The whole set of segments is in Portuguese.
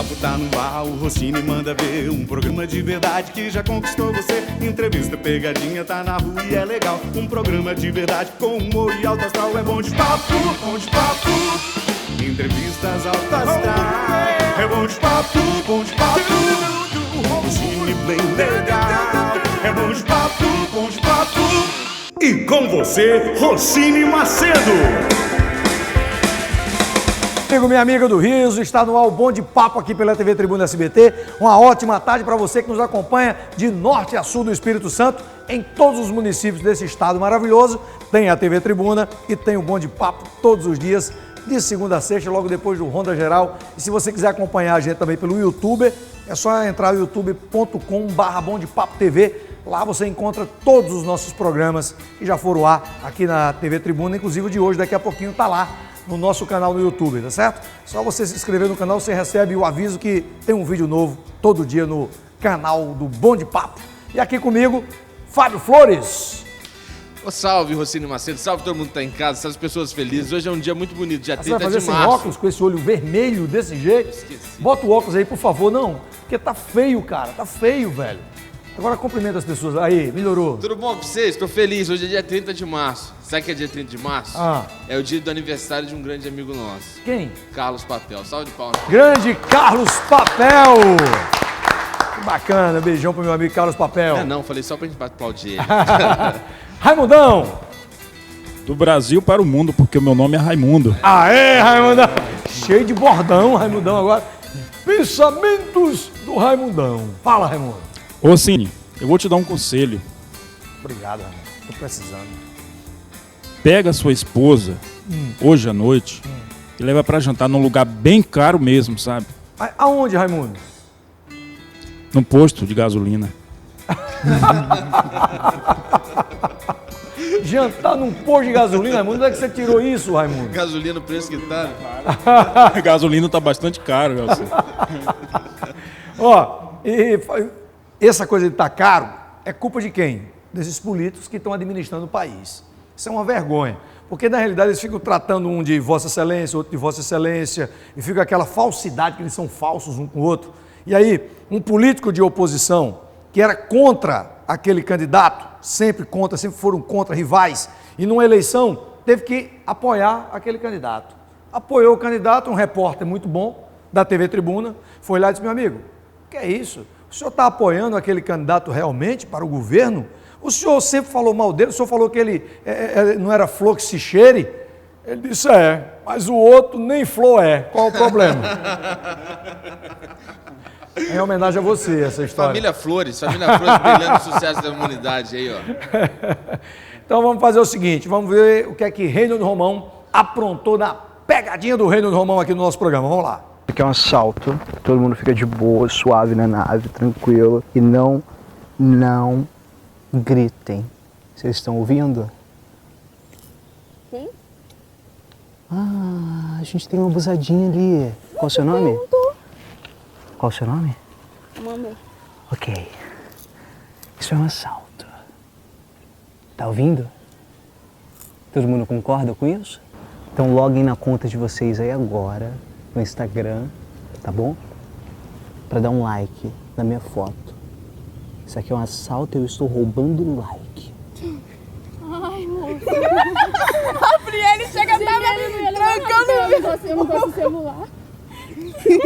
bate-papo tá no ar, o Rossini manda ver. Um programa de verdade que já conquistou você. Entrevista, pegadinha, tá na rua e é legal. Um programa de verdade com humor e alto astral. É bom de papo, bom de papo. Entrevistas alto astral. É bom de papo, bom de papo. Rossini bem legal. É bom de papo, bom de papo. E com você, Rossini Macedo. Amigo, minha amiga do Riso, está no ar o Bom de Papo aqui pela TV Tribuna SBT. Uma ótima tarde para você que nos acompanha de norte a sul do Espírito Santo, em todos os municípios desse estado maravilhoso. Tem a TV Tribuna e tem o Bom de Papo todos os dias, de segunda a sexta, logo depois do Ronda Geral. E se você quiser acompanhar a gente também pelo YouTube, é só entrar no youtube.com/BomDePapo.tv. Lá você encontra todos os nossos programas que já foram lá aqui na TV Tribuna, inclusive o de hoje, daqui a pouquinho está lá no nosso canal no YouTube, tá certo? Só você se inscrever no canal, você recebe o aviso que tem um vídeo novo todo dia no canal do Bom de Papo. E aqui comigo, Fábio Flores. Ô, salve, Rossini Macedo, salve todo mundo que tá em casa, salve as pessoas felizes. Hoje é um dia muito bonito, dia 30 de março. Você vai fazer sem óculos, com esse olho vermelho desse jeito? Esqueci. Bota o óculos aí, por favor, não, porque tá feio, cara, tá feio, velho. Agora cumprimenta as pessoas. Aí, melhorou. Tudo bom com vocês? Tô feliz. Hoje é dia 30 de março. Sabe o que é dia 30 de março? É o dia do aniversário de um grande amigo nosso. Quem? Carlos Papel. Salve de palmas. Grande Carlos Papel. Que bacana. Beijão pro meu amigo Carlos Papel. Não, falei só pra gente aplaudir ele. Raimundão. Do Brasil para o mundo, porque o meu nome é Raimundo. Aê, Raimundão. Cheio de bordão, Raimundão agora. Pensamentos do Raimundão. Fala, Raimundo. Ô, Cine, eu vou te dar um conselho. Obrigado, Raimundo. Tô precisando. Pega a sua esposa, hoje à noite, e leva pra jantar num lugar bem caro mesmo, sabe? Aonde, Raimundo? Num posto de gasolina. Jantar num posto de gasolina, Raimundo? Onde é que você tirou isso, Raimundo? Gasolina, o preço que tá. A gasolina tá bastante caro, Elcio. Ó, essa coisa de estar caro é culpa de quem? Desses políticos que estão administrando o país. Isso é uma vergonha, porque na realidade eles ficam tratando um de Vossa Excelência, outro de Vossa Excelência, e fica aquela falsidade que eles são falsos um com o outro. E aí, um político de oposição que era contra aquele candidato, sempre foram contra rivais, e numa eleição teve que apoiar aquele candidato. Apoiou o candidato, um repórter muito bom da TV Tribuna, foi lá e disse: meu amigo, o que é isso? O senhor está apoiando aquele candidato realmente para o governo? O senhor sempre falou mal dele, o senhor falou que ele não era flor que se cheire? Ele disse: mas o outro nem flor é. Qual o problema? É em homenagem a você essa história. Família Flores brilhando o sucesso da humanidade aí, ó. Então vamos fazer o seguinte, vamos ver o que é que Reinaldo Romão aprontou na pegadinha do Reinaldo Romão aqui no nosso programa. Vamos lá. Aqui é um assalto, todo mundo fica de boa, suave na nave, tranquilo. E não gritem. Vocês estão ouvindo? Quem? Ah, a gente tem uma abusadinha ali. Qual o seu nome? Qual o seu nome? Mamãe. Ok. Isso é um assalto. Tá ouvindo? Todo mundo concorda com isso? Então loguem na conta de vocês aí agora, no Instagram, tá bom? Pra dar um like na minha foto. Isso aqui é um assalto e eu estou roubando like. Ai, moça. A Friele chega trancando. Eu não gosto de celular.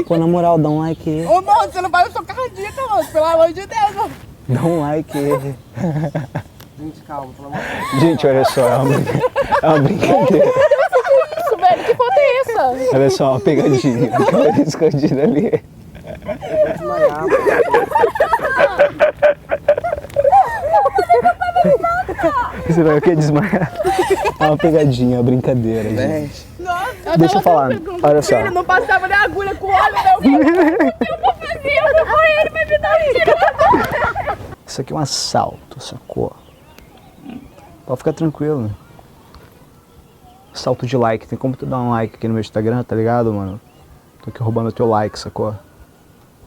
Pô, na moral, dá um like aí. Ô, moço, você não vai no seu cardíaco, moço. Pelo amor de Deus, moço. Dá um like aí. Gente, calma, pelo amor de Deus. Gente, olha só, é uma brincadeira. Isso, velho, que foto é essa? Olha só, uma pegadinha. Câmera escondida ali. Eu vou desmaiar. Você vai o quê? Desmaiar? É uma pegadinha, uma brincadeira, gente. Nossa, Deixa eu falar, olha só. Filho, não passava nem agulha com óleo, meu filho. Eu vou fazer, eu vou correr, ele vai me dar um tiro. Isso aqui é um assalto, sacou? Pode ficar tranquilo, né? Assalto de like. Tem como tu dar um like aqui no meu Instagram, tá ligado, mano? Tô aqui roubando o teu like, sacou?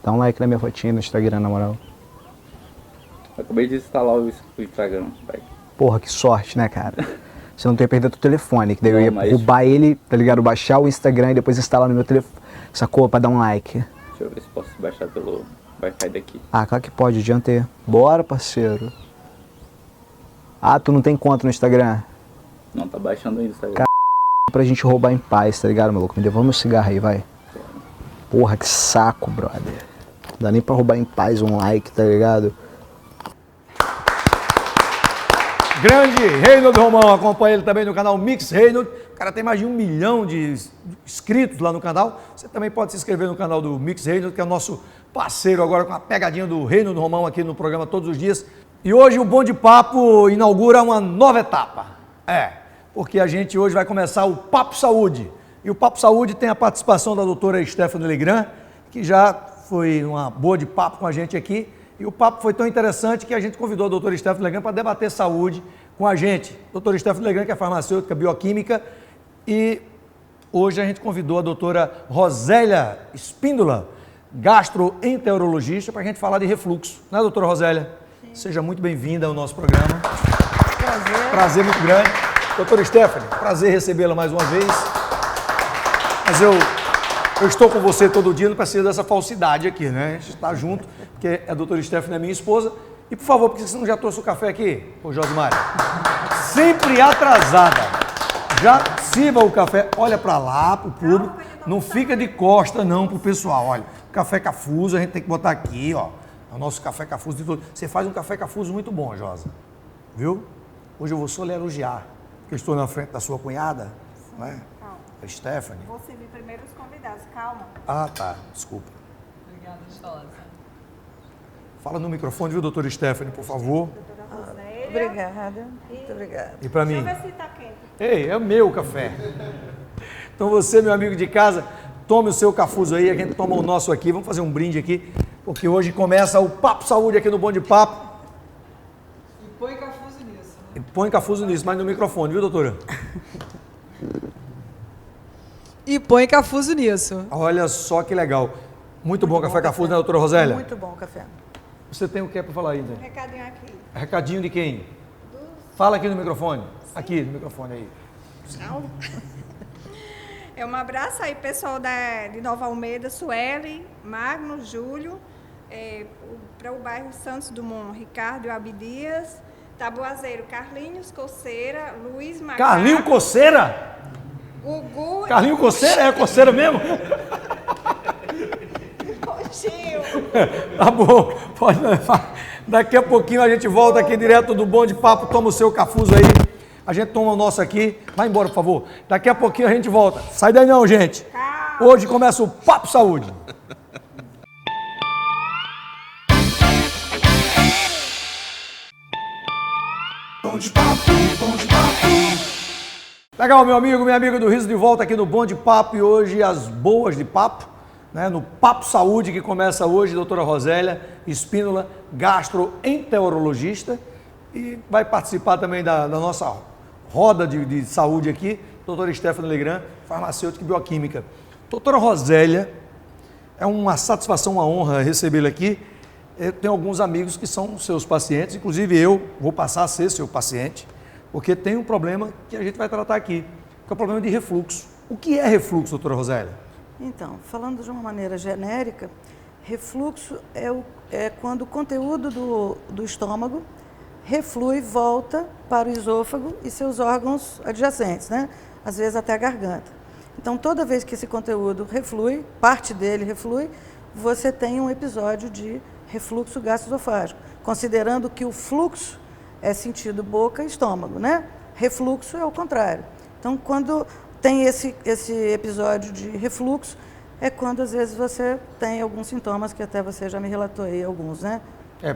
Dá um like na minha fotinha no Instagram, na moral. Eu acabei de instalar o Instagram, velho. Porra, que sorte, né, cara? Você não tem que perder teu telefone, que daí eu ia Não, mas- roubar ele, tá ligado? Baixar o Instagram e depois instalar no meu telefone, sacou? Pra dar um like. Deixa eu ver se posso baixar pelo Wi-Fi daqui. Ah, claro que pode, adianta aí. Bora, parceiro. Ah, tu não tem conta no Instagram? Não, tá baixando ainda, Instagram. Pra gente roubar em paz, tá ligado, maluco? Me devolve meu cigarro aí, vai. Porra, que saco, brother. Não dá nem pra roubar em paz um like, tá ligado? Grande Reinhold Romão, acompanha ele também no canal Mix Reinhold. O cara tem mais de 1 milhão de inscritos lá no canal. Você também pode se inscrever no canal do Mix Reinhold, que é o nosso parceiro agora com a pegadinha do Reinhold Romão aqui no programa todos os dias. E hoje o Bom de Papo inaugura uma nova etapa. Porque a gente hoje vai começar o Papo Saúde. E o Papo Saúde tem a participação da doutora Stephanie Legrand, que já foi uma boa de papo com a gente aqui. E o papo foi tão interessante que a gente convidou a doutora Stephanie Legrand para debater saúde com a gente. Doutora Stephanie Legrand, que é farmacêutica, bioquímica, e hoje a gente convidou a doutora Rosélia Espíndola, gastroenterologista, para a gente falar de refluxo. Né, doutora Rosélia? Sim. Seja muito bem-vinda ao nosso programa. Prazer muito grande. Doutora Stephanie, prazer recebê-la mais uma vez. Mas eu estou com você todo dia, não precisa dessa falsidade aqui, né? A gente está junto, porque a doutora Stephanie é minha esposa. E, por favor, por que você não já trouxe o café aqui, ô Josimar? Sempre atrasada. Já sirva o café, olha para lá, para o público. Não fica de costa, não, para o pessoal. Olha, café Cafuso a gente tem que botar aqui, ó. É o nosso café Cafuso de todo. Você faz um café Cafuso muito bom, Josa. Viu? Hoje eu vou só lhe elogiar, porque eu estou na frente da sua cunhada, não é? A Stephanie. Vou servir primeiro os convidados, calma. Ah, tá. Desculpa. Obrigada, Stosa. Fala no microfone, viu, doutora Stephanie, por favor. Obrigada. Muito obrigada. E para mim? Deixa eu ver se tá quente. Ei, é o meu café. Então você, meu amigo de casa, tome o seu cafuso aí, a gente toma o nosso aqui. Vamos fazer um brinde aqui, porque hoje começa o Papo Saúde aqui no Bom de Papo. E põe cafuso nisso. E põe cafuso nisso, mas no microfone, viu, doutora? E põe cafuso nisso. Olha só que legal. Muito bom café Cafuso, né, doutora Rosélia? Muito bom o café. Você tem o que para falar aí, né? Recadinho aqui. Recadinho de quem? Fala aqui no microfone. Aqui, no microfone aí. É um abraço aí, pessoal de Nova Almeida, Sueli, Magno, Júlio, para o bairro Santos Dumont, Ricardo e Abdias, Tabuazeiro, Carlinhos Coceira, Luiz Macaco. Carlinho Coceira? Gugu. Carlinho Coceira? É coceira mesmo? Gil. Tá bom, pode levar. Daqui a pouquinho a gente volta aqui direto do Bom de Papo, toma o seu cafuso aí. A gente toma o nosso aqui. Vai embora, por favor. Daqui a pouquinho a gente volta. Sai daí não, gente. Hoje começa o Papo Saúde. Bom de Papo, Bom de Papo. Legal, meu amigo, minha amiga do Riso, de volta aqui no Bom de Papo. E hoje as boas de papo, né? No Papo Saúde, que começa hoje, doutora Rosélia Espíndola, gastroenterologista, e vai participar também da nossa roda de saúde aqui, doutora Stephanie Legrand, farmacêutica e bioquímica. Doutora Rosélia, é uma satisfação, uma honra recebê-la aqui. Eu tenho alguns amigos que são seus pacientes, inclusive eu vou passar a ser seu paciente, porque tem um problema que a gente vai tratar aqui, que é o problema de refluxo. O que é refluxo, doutora Rosélia? Então, falando de uma maneira genérica, refluxo é quando o conteúdo do estômago reflui, volta para o esôfago e seus órgãos adjacentes, né? Às vezes até a garganta. Então, toda vez que esse conteúdo reflui, parte dele reflui, você tem um episódio de refluxo gastroesofágico, considerando que o fluxo é sentido boca e estômago, né? Refluxo é o contrário. Então, quando tem esse episódio de refluxo, é quando às vezes você tem alguns sintomas que até você já me relatou aí alguns, né?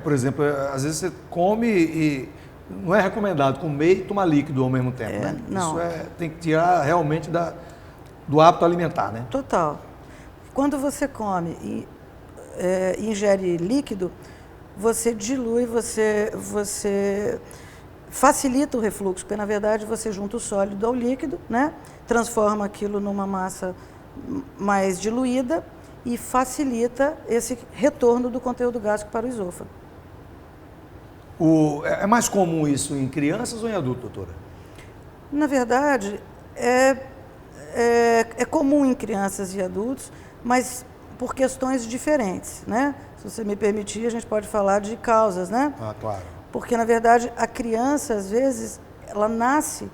Por exemplo, às vezes você come e não é recomendado comer e tomar líquido ao mesmo tempo, né? Não. Isso tem que tirar realmente do hábito alimentar, né? Total. Quando você come e ingere líquido, você dilui, você facilita o refluxo, porque na verdade você junta o sólido ao líquido, né? Transforma aquilo numa massa mais diluída e facilita esse retorno do conteúdo gástrico para o esôfago. É mais comum isso em crianças ou em adultos, doutora? Na verdade, é comum em crianças e adultos, mas por questões diferentes, né? Se você me permitir, a gente pode falar de causas, né? Ah, claro. Porque, na verdade, a criança, às vezes, ela nasce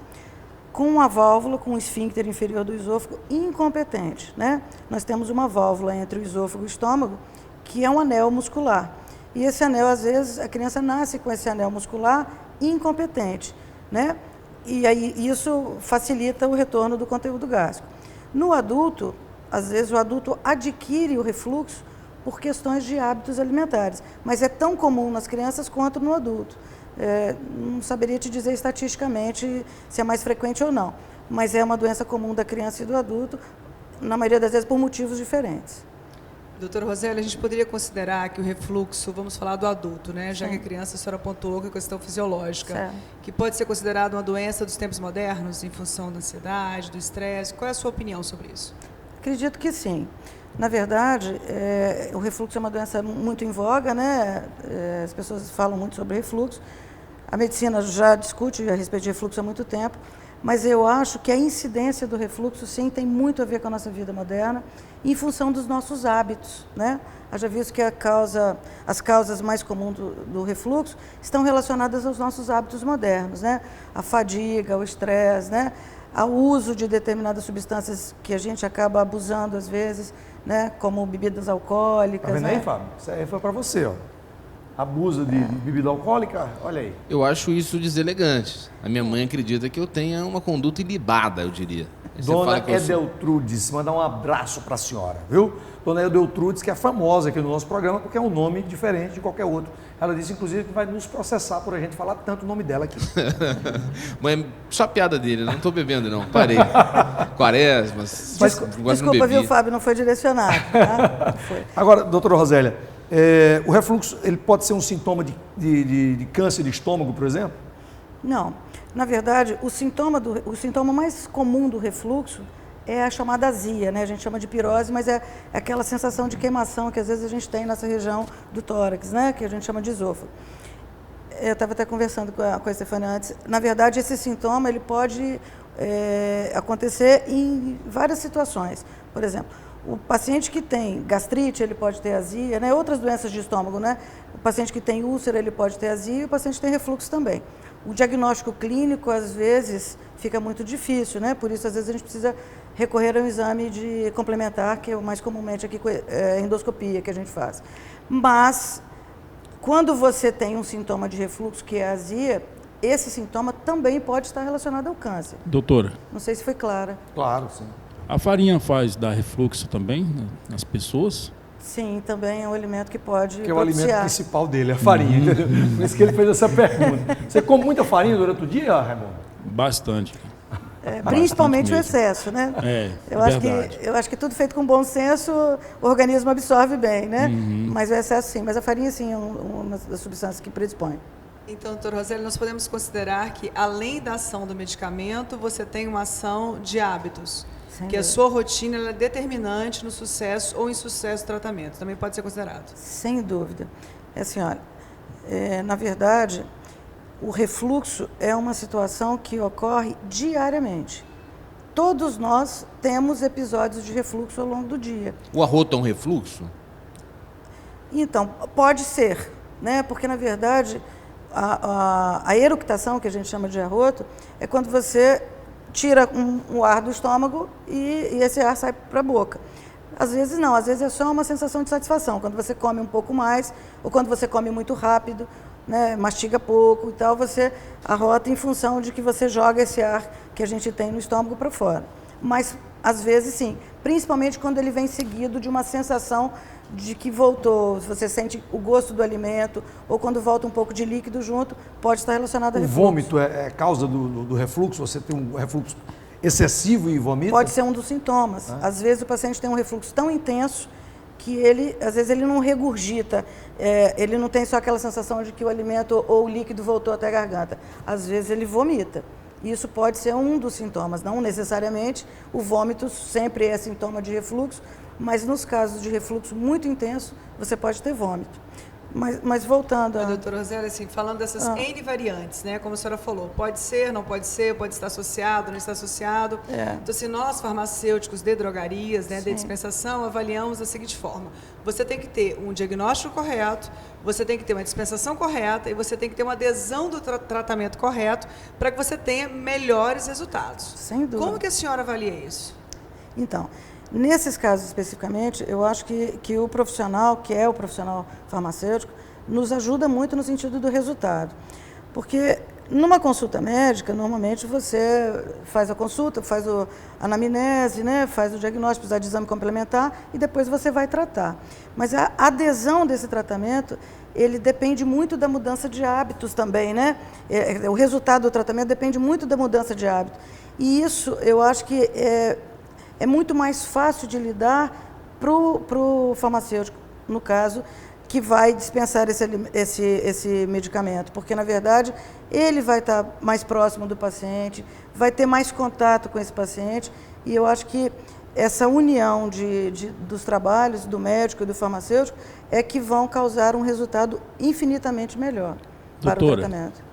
com uma válvula, com um esfíncter inferior do esôfago incompetente, né? Nós temos uma válvula entre o esôfago e o estômago, que é um anel muscular. E esse anel, às vezes, a criança nasce com esse anel muscular incompetente, né? E aí isso facilita o retorno do conteúdo gástrico. No adulto, às vezes o adulto adquire o refluxo por questões de hábitos alimentares, mas é tão comum nas crianças quanto no adulto. Não saberia te dizer estatisticamente se é mais frequente ou não, mas é uma doença comum da criança e do adulto, na maioria das vezes por motivos diferentes. Doutora Rosélia, a gente poderia considerar que o refluxo, vamos falar do adulto, né? Já que a criança, a senhora apontou que é questão fisiológica, certo, que pode ser considerada uma doença dos tempos modernos, em função da ansiedade, do estresse. Qual é a sua opinião sobre isso? Acredito que sim. Na verdade, o refluxo é uma doença muito em voga, né? As pessoas falam muito sobre refluxo. A medicina já discute a respeito de refluxo há muito tempo, mas eu acho que a incidência do refluxo, sim, tem muito a ver com a nossa vida moderna, em função dos nossos hábitos, né? Haja visto que as causas mais comuns do refluxo estão relacionadas aos nossos hábitos modernos, né? A fadiga, o estresse, né? Ao uso de determinadas substâncias que a gente acaba abusando às vezes, né? Como bebidas alcoólicas. Tá vendo né? aí, Fábio? Isso aí foi para você, ó. Abuso de bebida alcoólica, olha aí. Eu acho isso deselegante. A minha mãe acredita que eu tenha uma conduta ilibada, eu diria. Aí você Dona fala que eu sou- Edeltrudes, mandar um abraço para a senhora, viu? Dona Edeltrudes, que é famosa aqui no nosso programa, porque é um nome diferente de qualquer outro. Ela disse, inclusive, que vai nos processar por a gente falar tanto o nome dela aqui. Mãe, só piada dele, não tô bebendo não, parei. Quaresmas, Desculpa, viu, Fábio? Não foi direcionado. Tá? Foi. Agora, doutora Rosélia, o refluxo ele pode ser um sintoma de câncer de estômago, por exemplo? Não. Na verdade, o sintoma mais comum do refluxo é a chamada azia, né? A gente chama de pirose, mas é aquela sensação de queimação que às vezes a gente tem nessa região do tórax, né? Que a gente chama de esôfago. Eu estava até conversando com a Estefânia antes. Na verdade, esse sintoma ele pode acontecer em várias situações. Por exemplo, o paciente que tem gastrite, ele pode ter azia, né? Outras doenças de estômago, né? O paciente que tem úlcera, ele pode ter azia e o paciente que tem refluxo também. O diagnóstico clínico, às vezes, fica muito difícil, né? Por isso, às vezes, a gente precisa recorrer a um exame complementar, que é o mais comumente aqui, a endoscopia que a gente faz. Mas, quando você tem um sintoma de refluxo, que é a azia, esse sintoma também pode estar relacionado ao câncer. Doutora. Não sei se foi clara. Claro, sim. A farinha faz dar refluxo também nas pessoas? Sim, também é um alimento que pode Que é o alimento propiciar. principal dele, a farinha. Entendeu? Por isso que ele fez essa pergunta. Você come muita farinha durante o dia, Raimundo? Bastante. Principalmente o mesmo. excesso, né? Verdade. Eu acho que tudo feito com bom senso, o organismo absorve bem, né? Mas o excesso sim, mas a farinha sim é uma das substâncias que predispõe. Então, doutora Rosélia, nós podemos considerar que, além da ação do medicamento, você tem uma ação de hábitos. Que a sua rotina ela é determinante no sucesso ou insucesso do tratamento. Também pode ser considerado. Sem dúvida. É assim, olha, na verdade, o refluxo é uma situação que ocorre diariamente. Todos nós temos episódios de refluxo ao longo do dia. O arroto é um refluxo? Então, pode ser, né? Porque, na verdade, a eructação, que a gente chama de arroto, é quando você tira um ar do estômago e esse ar sai para a boca. Às vezes não, às vezes é só uma sensação de satisfação, quando você come um pouco mais, ou quando você come muito rápido, né, mastiga pouco e tal, você arrota em função de que você joga esse ar que a gente tem no estômago para fora. Mas, às vezes, sim, principalmente quando ele vem seguido de uma sensação de que voltou, se você sente o gosto do alimento, ou quando volta um pouco de líquido junto, pode estar relacionado a refluxo. O vômito é causa do refluxo? Você tem um refluxo excessivo e vomita? Pode ser um dos sintomas. Às vezes o paciente tem um refluxo tão intenso que ele, às vezes, ele não regurgita, ele não tem só aquela sensação de que o alimento ou o líquido voltou até a garganta. Às vezes ele vomita. Isso pode ser um dos sintomas, não necessariamente. O vômito sempre é sintoma de refluxo, mas nos casos de refluxo muito intenso, você pode ter vômito. Mas voltando... Doutora Rosélia, assim, falando dessas N variantes, né? Como a senhora falou, pode ser, não pode ser, pode estar associado, não está associado. Então, assim, nós, farmacêuticos de drogarias, né, de dispensação, avaliamos da seguinte forma. Você tem que ter um diagnóstico correto, você tem que ter uma dispensação correta e você tem que ter uma adesão do tratamento correto para que você tenha melhores resultados. Sem dúvida. Como que a senhora avalia isso? Então, nesses casos especificamente, eu acho que o profissional, que é o profissional farmacêutico, nos ajuda muito no sentido do resultado. Porque numa consulta médica, normalmente você faz a consulta, faz a anamnese, né, faz o diagnóstico, precisa de exame complementar e depois você vai tratar. Mas a adesão desse tratamento, ele depende muito da mudança de hábitos também, né? O resultado do tratamento depende muito da mudança de hábito. E isso, eu acho que é muito mais fácil de lidar para o farmacêutico, no caso, que vai dispensar esse medicamento, porque, na verdade, ele vai estar mais próximo do paciente, vai ter mais contato com esse paciente, e eu acho que essa união dos trabalhos do médico e do farmacêutico é que vão causar um resultado infinitamente melhor para o tratamento.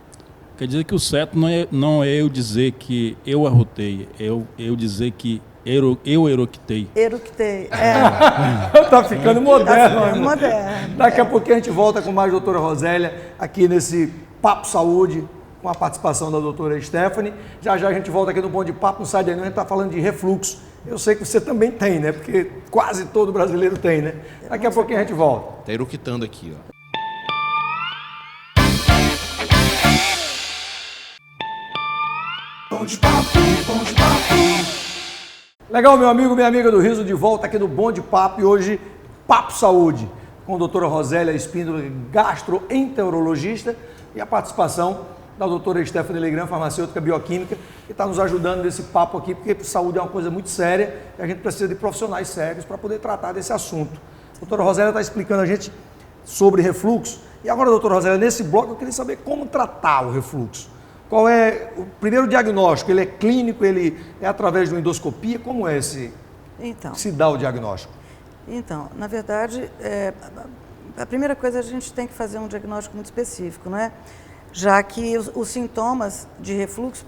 Quer dizer que o certo não é eu dizer que eu arrotei, eu dizer que eu eructei. Eructei, Tá ficando moderno. Tá ficando moderno. Daqui a pouquinho a gente volta com mais doutora Rosélia aqui nesse Papo Saúde, com a participação da doutora Stephanie. Já a gente volta aqui no Bom de Papo, não sai daí não, a gente está falando de refluxo. Eu sei que você também tem, né? Porque quase todo brasileiro tem, né? Daqui a pouquinho a gente volta. Tá eructando aqui, ó. Bom de Papo, Bom de Papo. Legal, meu amigo, minha amiga do Riso, de volta aqui no Bom de Papo, e hoje Papo Saúde, com a doutora Rosélia Espíndola, gastroenterologista, e a participação da doutora Stephanie Legrand, farmacêutica bioquímica, que está nos ajudando nesse papo aqui, porque saúde é uma coisa muito séria e a gente precisa de profissionais sérios para poder tratar desse assunto. A doutora Rosélia está explicando a gente sobre refluxo, e agora, doutora Rosélia, nesse bloco eu queria saber como tratar o refluxo. Qual é o primeiro diagnóstico? Ele é clínico, ele é através de uma endoscopia? Como é se dá o diagnóstico? Então, na verdade, a primeira coisa a gente tem que fazer um diagnóstico muito específico, não é? Já que os sintomas de refluxo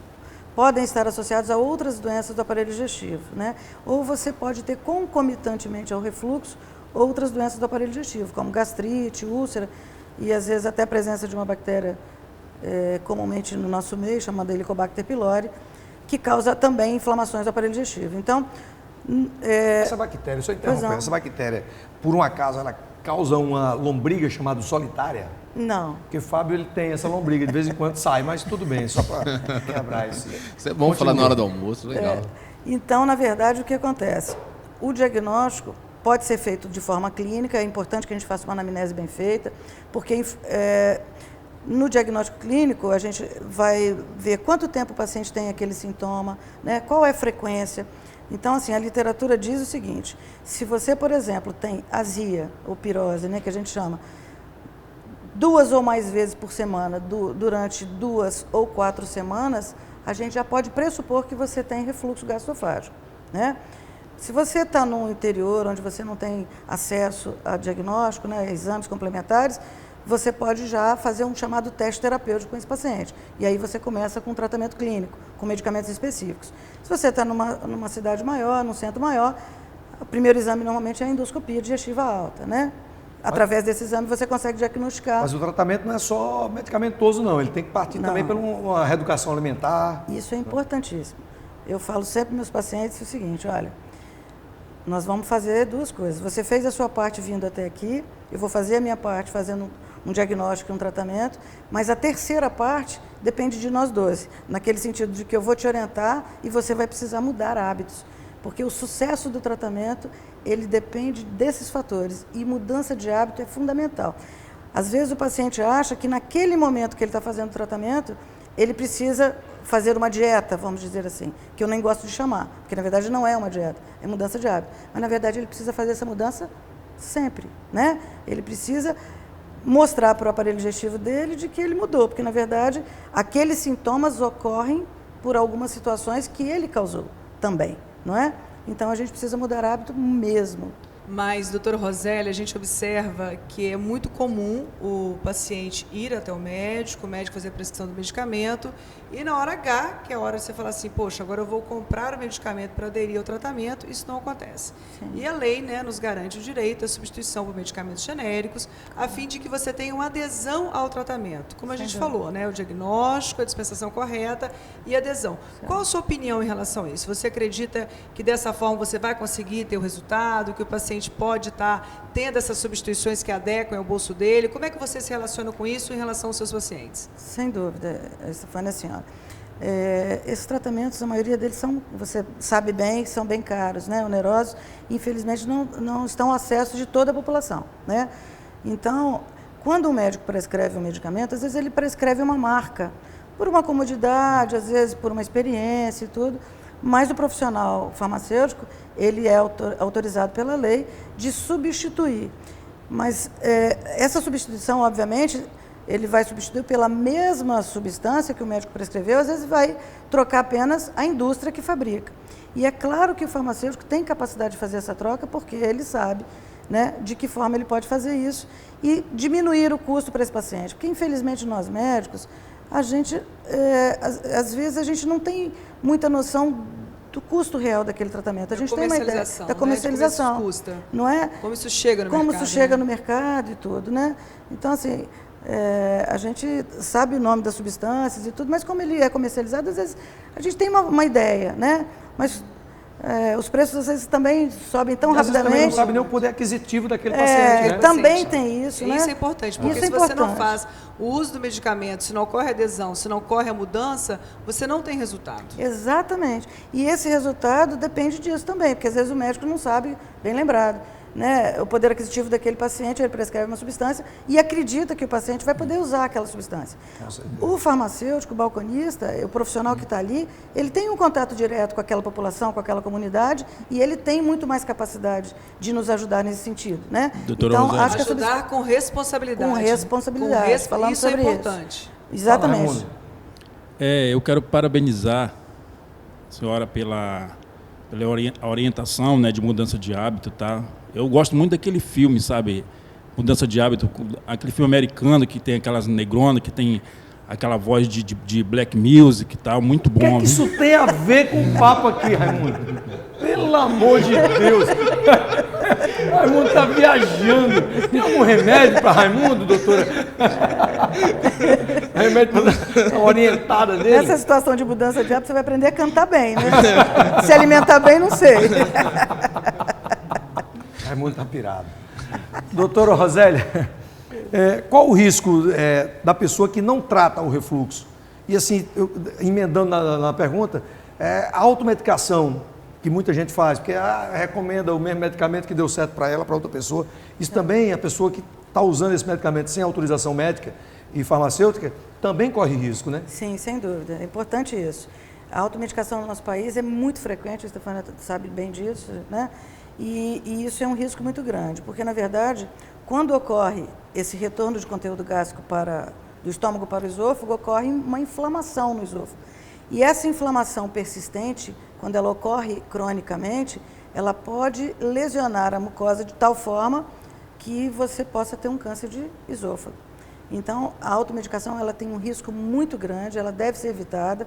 podem estar associados a outras doenças do aparelho digestivo, né? Ou você pode ter concomitantemente ao refluxo outras doenças do aparelho digestivo, como gastrite, úlcera e às vezes até a presença de uma bactéria comumente no nosso meio, chamada Helicobacter pylori, que causa também inflamações do aparelho digestivo. Então, essa bactéria, só interromper, essa bactéria, por um acaso, ela causa uma lombriga chamada solitária? Não. Porque o Fábio ele tem essa lombriga, de vez em quando sai, mas tudo bem, só para quebrar esse... Isso é bom falar na hora do almoço, legal. Então, na verdade, o que acontece? O diagnóstico pode ser feito de forma clínica, é importante que a gente faça uma anamnese bem feita, porque no diagnóstico clínico, a gente vai ver quanto tempo o paciente tem aquele sintoma, né? Qual é a frequência. Então, assim, a literatura diz o seguinte, se você, por exemplo, tem azia ou pirose, né, que a gente chama, 2 ou mais vezes por semana, durante 2 ou 4 semanas, a gente já pode pressupor que você tem refluxo gastroesofágico, né? Se você está no interior, onde você não tem acesso a diagnóstico, né, exames complementares, você pode já fazer um chamado teste terapêutico com esse paciente. E aí você começa com um tratamento clínico, com medicamentos específicos. Se você está numa cidade maior, num centro maior, o primeiro exame normalmente é a endoscopia digestiva alta, né? Através desse exame você consegue diagnosticar. Mas o tratamento não é só medicamentoso, não. Ele tem que partir também por uma reeducação alimentar. Isso é importantíssimo. Eu falo sempre para meus pacientes o seguinte, olha, nós vamos fazer 2 coisas. Você fez a sua parte vindo até aqui, eu vou fazer a minha parte fazendo um diagnóstico e um tratamento, mas a terceira parte depende de nós 2, naquele sentido de que eu vou te orientar e você vai precisar mudar hábitos, porque o sucesso do tratamento, ele depende desses fatores e mudança de hábito é fundamental. Às vezes o paciente acha que naquele momento que ele está fazendo o tratamento, ele precisa fazer uma dieta, vamos dizer assim, que eu nem gosto de chamar, porque na verdade não é uma dieta, é mudança de hábito, mas na verdade ele precisa fazer essa mudança sempre, né? Ele precisa mostrar para o aparelho digestivo dele de que ele mudou, porque na verdade aqueles sintomas ocorrem por algumas situações que ele causou também, não é? Então a gente precisa mudar hábito mesmo. Mas, doutora Rosélia, a gente observa que é muito comum o paciente ir até o médico fazer a prescrição do medicamento e na hora H, que é a hora de você falar assim, poxa, agora eu vou comprar o medicamento para aderir ao tratamento, isso não acontece. Sim. E a lei, né, nos garante o direito à substituição por medicamentos genéricos, a fim de que você tenha uma adesão ao tratamento. Como a gente falou, né, o diagnóstico, a dispensação correta e a adesão. Sim. Qual a sua opinião em relação a isso? Você acredita que dessa forma você vai conseguir ter o resultado, que o paciente pode estar tendo essas substituições que adequam ao bolso dele? Como é que você se relaciona com isso em relação aos seus pacientes? Sem dúvida, Estefânia, senhora. Esses tratamentos, a maioria deles são, você sabe bem, são bem caros, né, onerosos, e infelizmente não estão ao acesso de toda a população, né? Então, quando um médico prescreve um medicamento, às vezes ele prescreve uma marca, por uma comodidade, às vezes por uma experiência e tudo, mas o profissional farmacêutico, ele é autorizado pela lei de substituir. Mas essa substituição, obviamente, ele vai substituir pela mesma substância que o médico prescreveu, às vezes vai trocar apenas a indústria que fabrica. E é claro que o farmacêutico tem capacidade de fazer essa troca, porque ele sabe, né, de que forma ele pode fazer isso e diminuir o custo para esse paciente. Porque, infelizmente, nós médicos, a gente, às vezes, a gente não tem muita noção do custo real daquele tratamento. A gente tem uma ideia da comercialização, né? Como isso custa, não é? Como isso chega no mercado. Como isso chega no mercado e tudo, né? Então, assim, a gente sabe o nome das substâncias e tudo, mas como ele é comercializado, às vezes a gente tem uma ideia, né? Mas os preços, às vezes, também sobem tão rapidamente. Também não sabe nem o poder aquisitivo daquele paciente, né? Também tem isso, né? Isso é importante, porque se você não faz o uso do medicamento, se não ocorre adesão, se não ocorre a mudança, você não tem resultado. Exatamente. E esse resultado depende disso também, porque às vezes o médico não sabe, bem lembrado, né, o poder aquisitivo daquele paciente, ele prescreve uma substância e acredita que o paciente vai poder usar aquela substância. O farmacêutico, o balconista, o profissional que está ali, ele tem um contato direto com aquela população, com aquela comunidade, e ele tem muito mais capacidade de nos ajudar nesse sentido, né? Doutora então, Rosélia. acho que ajudar com responsabilidade. Com responsabilidade. Isso é importante. Exatamente. Eu quero parabenizar a senhora pela orientação, né, de mudança de hábito, tá? Eu gosto muito daquele filme, sabe? Mudança de hábito, aquele filme americano que tem aquelas negronas, que tem aquela voz de black music e tal, muito bom. O que isso tem a ver com o papo aqui, Raimundo? Pelo amor de Deus! Raimundo está viajando. Tem algum remédio para Raimundo, doutora? Remédio para orientada dele? Nessa situação de mudança de hábito, você vai aprender a cantar bem, né? Se alimentar bem, não sei. Raimundo está pirado. Doutora Rosélia, qual o risco da pessoa que não trata o refluxo? E assim, emendando na pergunta, a automedicação, que muita gente faz, porque recomenda o mesmo medicamento que deu certo para ela, para outra pessoa. Isso também, a pessoa que está usando esse medicamento sem autorização médica e farmacêutica, também corre risco, né? Sim, sem dúvida. É importante isso. A automedicação no nosso país é muito frequente, a Estefânia sabe bem disso, né? E isso é um risco muito grande, porque, na verdade, quando ocorre esse retorno de conteúdo gástrico do estômago para o esôfago, ocorre uma inflamação no esôfago. E essa inflamação persistente, quando ela ocorre cronicamente, ela pode lesionar a mucosa de tal forma que você possa ter um câncer de esôfago. Então, a automedicação ela tem um risco muito grande, ela deve ser evitada.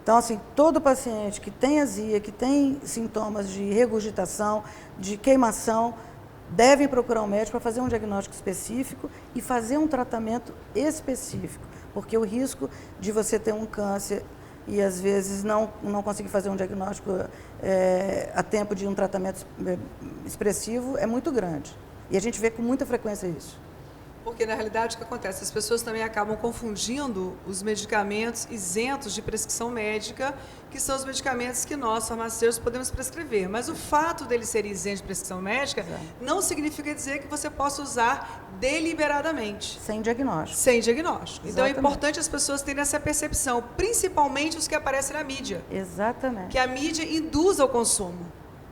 Então, assim, todo paciente que tem azia, que tem sintomas de regurgitação, de queimação, devem procurar um médico para fazer um diagnóstico específico e fazer um tratamento específico, porque o risco de você ter um câncer e, às vezes, não conseguir fazer um diagnóstico a tempo de um tratamento expressivo é muito grande. E a gente vê com muita frequência isso. Porque, na realidade, o que acontece? As pessoas também acabam confundindo os medicamentos isentos de prescrição médica, que são os medicamentos que nós, farmacêuticos, podemos prescrever. Mas o fato deles serem isentos de prescrição médica não significa dizer que você possa usar deliberadamente. Sem diagnóstico. Sem diagnóstico. Exatamente. Então, é importante as pessoas terem essa percepção, principalmente os que aparecem na mídia. Exatamente. Que a mídia induz ao consumo.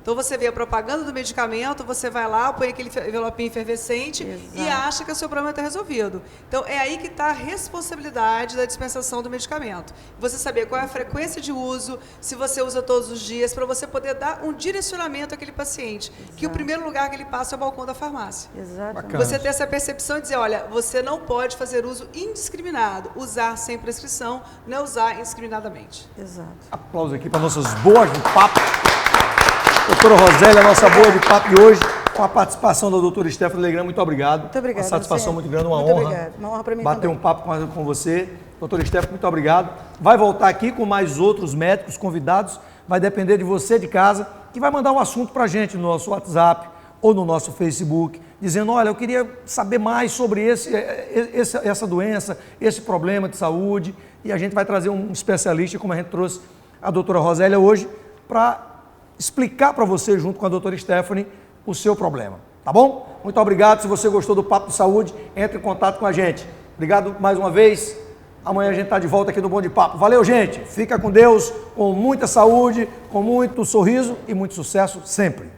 Então você vê a propaganda do medicamento, você vai lá, põe aquele envelopinho efervescente e acha que o seu problema está resolvido. Então é aí que está a responsabilidade da dispensação do medicamento. Você saber qual é a frequência de uso, se você usa todos os dias, para você poder dar um direcionamento àquele paciente. Que o primeiro lugar que ele passa é o balcão da farmácia. Exato. Você ter essa percepção e dizer, olha, você não pode fazer uso indiscriminado, usar sem prescrição, não usar indiscriminadamente. Exato. Aplausos aqui para nossas boas de papo. Doutora Rosélia, a nossa boa de papo de hoje, com a participação da doutora Stephanie Legrand. Muito obrigado. Muito obrigada. Uma satisfação muito grande, uma muito honra. Obrigado. Uma honra para mim bater também. um papo com você. Doutora Stephanie, muito obrigado. Vai voltar aqui com mais outros médicos convidados. Vai depender de você de casa, que vai mandar um assunto para a gente no nosso WhatsApp ou no nosso Facebook, dizendo, olha, eu queria saber mais sobre essa doença, esse problema de saúde, e a gente vai trazer um especialista, como a gente trouxe a doutora Rosélia hoje, para explicar para você, junto com a doutora Stephanie, o seu problema, tá bom? Muito obrigado. Se você gostou do Papo de Saúde, entre em contato com a gente. Obrigado mais uma vez. Amanhã a gente está de volta aqui no Bom de Papo. Valeu, gente. Fica com Deus, com muita saúde, com muito sorriso e muito sucesso sempre.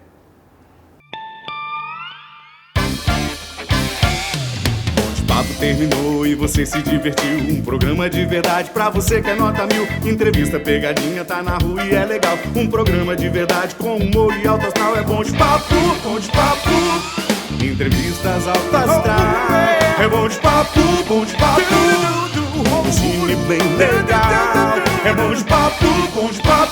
O papo terminou e você se divertiu. Um programa de verdade pra você que é nota 1000. Entrevista pegadinha, tá na rua e é legal. Um programa de verdade com humor e alto astral. É bom de papo, bom de papo. Entrevistas alto astral. É bom de papo, bom de papo. Um cine bem legal. É bom de papo, bom de papo.